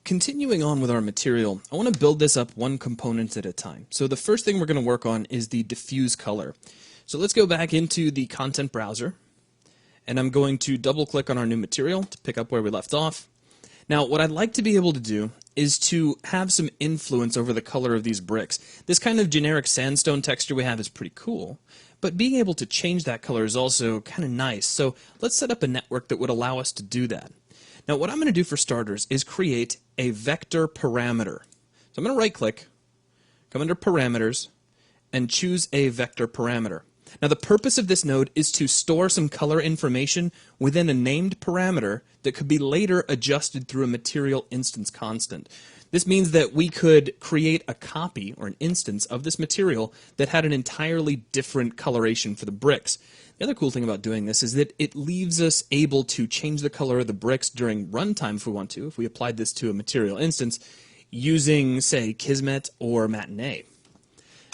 Continuing on with our material, I want to build this up one component at a time. So the first thing we're going to work on is the diffuse color. So let's go back into the content browser, and I'm going to double click on our new material to pick up where we left off. Now what I'd like to be able to do is to have some influence over the color of these bricks. This kind of generic sandstone texture we have is pretty cool, but being able to change that color is also kind of nice. So let's set up a network that would allow us to do that. Now what I'm going to do for starters is create a vector parameter. So I'm going to right click, come under parameters, and choose a vector parameter. Now the purpose of this node is to store some color information within a named parameter that could be later adjusted through a material instance constant. This means that we could create a copy or an instance of this material that had an entirely different coloration for the bricks. The other cool thing about doing this is that it leaves us able to change the color of the bricks during runtime if we want to, if we applied this to a material instance using, say, Kismet or Matinee.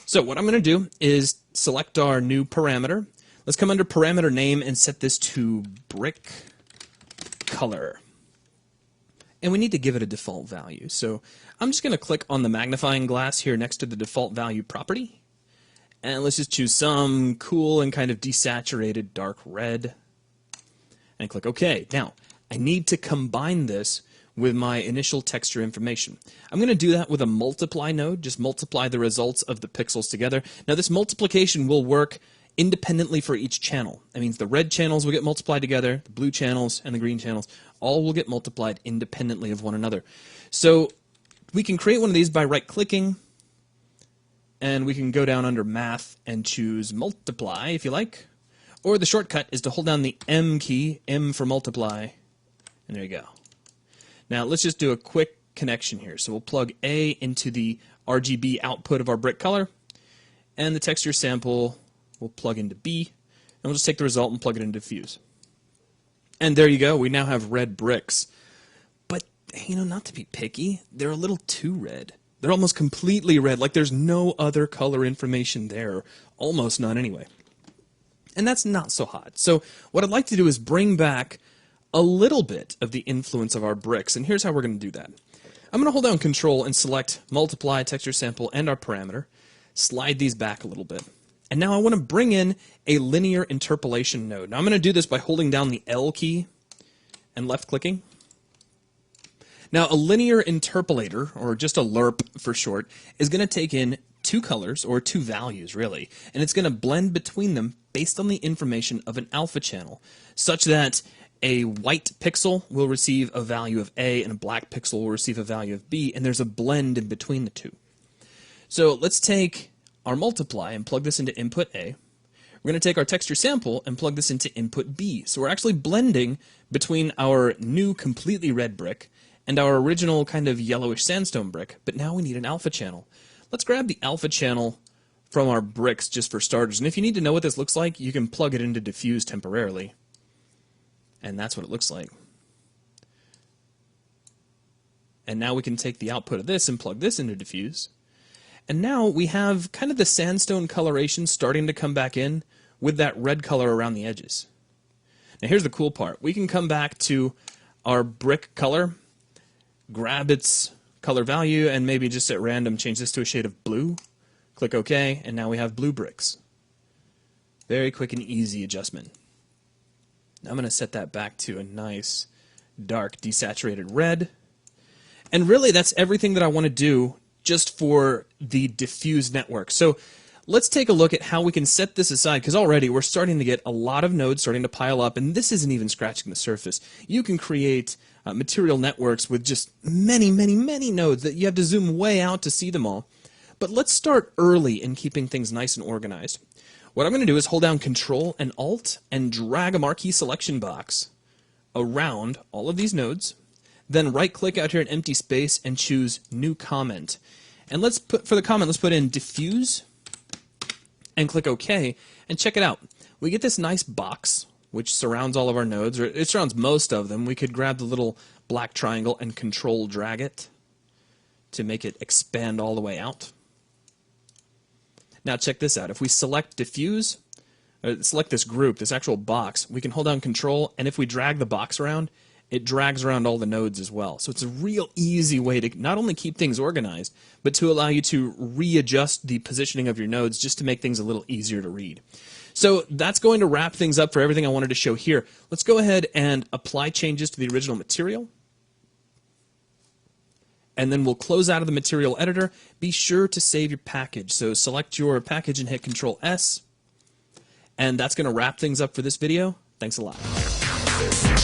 So what I'm going to do is select our new parameter. Let's come under parameter name and set this to brick color. And we need to give it a default value. So I'm just going to click on the magnifying glass here next to the default value property. And let's just choose some cool and kind of desaturated dark red. And click OK. Now, I need to combine this with my initial texture information. I'm going to do that with a multiply node, just multiply the results of the pixels together. Now this multiplication will work independently for each channel. That means the red channels will get multiplied together, the blue channels and the green channels all will get multiplied independently of one another. So we can create one of these by right-clicking, and we can go down under Math and choose Multiply if you like. Or the shortcut is to hold down the M key, M for multiply, and there you go. Now let's just do a quick connection here. So we'll plug A into the RGB output of our brick color, and the texture sample will plug into B, and we'll just take the result and plug it into Diffuse. And there you go, we now have red bricks. But, you know, not to be picky, they're a little too red. They're almost completely red, like there's no other color information there, almost none anyway. And that's not so hot. So what I'd like to do is bring back a little bit of the influence of our bricks, and here's how we're going to do that. I'm going to hold down Control and select Multiply, Texture Sample, and our parameter, slide these back a little bit, and now I want to bring in a linear interpolation node. Now I'm going to do this by holding down the L key and left-clicking. Now a linear interpolator, or just a LERP for short, is going to take in two colors, or two values really, and it's going to blend between them based on the information of an alpha channel, such that a white pixel will receive a value of A and a black pixel will receive a value of B, and there's a blend in between the two. So let's take our multiply and plug this into input A. We're going to take our texture sample and plug this into input B. So we're actually blending between our new completely red brick and our original kind of yellowish sandstone brick, but now we need an alpha channel. Let's grab the alpha channel from our bricks just for starters, and if you need to know what this looks like, you can plug it into Diffuse temporarily. And that's what it looks like. And now we can take the output of this and plug this into Diffuse. And now we have kind of the sandstone coloration starting to come back in with that red color around the edges. Now here's the cool part. We can come back to our brick color, grab its color value, and maybe just at random change this to a shade of blue. Click OK, and now we have blue bricks. Very quick and easy adjustment. I'm going to set that back to a nice dark desaturated red. And really that's everything that I want to do just for the diffuse network. So let's take a look at how we can set this aside, because already we're starting to get a lot of nodes starting to pile up, and this isn't even scratching the surface. You can create material networks with just many, many, many nodes that you have to zoom way out to see them all. But let's start early in keeping things nice and organized. What I'm going to do is hold down Control and Alt and drag a marquee selection box around all of these nodes. Then right-click out here in empty space and choose New Comment. And let's put, for the comment, let's put in Diffuse and click OK. And check it out. We get this nice box which surrounds all of our nodes, or it surrounds most of them. We could grab the little black triangle and Control drag it to make it expand all the way out. Now check this out. If we select Diffuse, select this group, this actual box, we can hold down Control, and if we drag the box around, it drags around all the nodes as well. So it's a real easy way to not only keep things organized, but to allow you to readjust the positioning of your nodes just to make things a little easier to read. So that's going to wrap things up for everything I wanted to show here. Let's go ahead and apply changes to the original material. And then we'll close out of the material editor. Be sure to save your package. So select your package and hit Control S. And that's going to wrap things up for this video. Thanks a lot.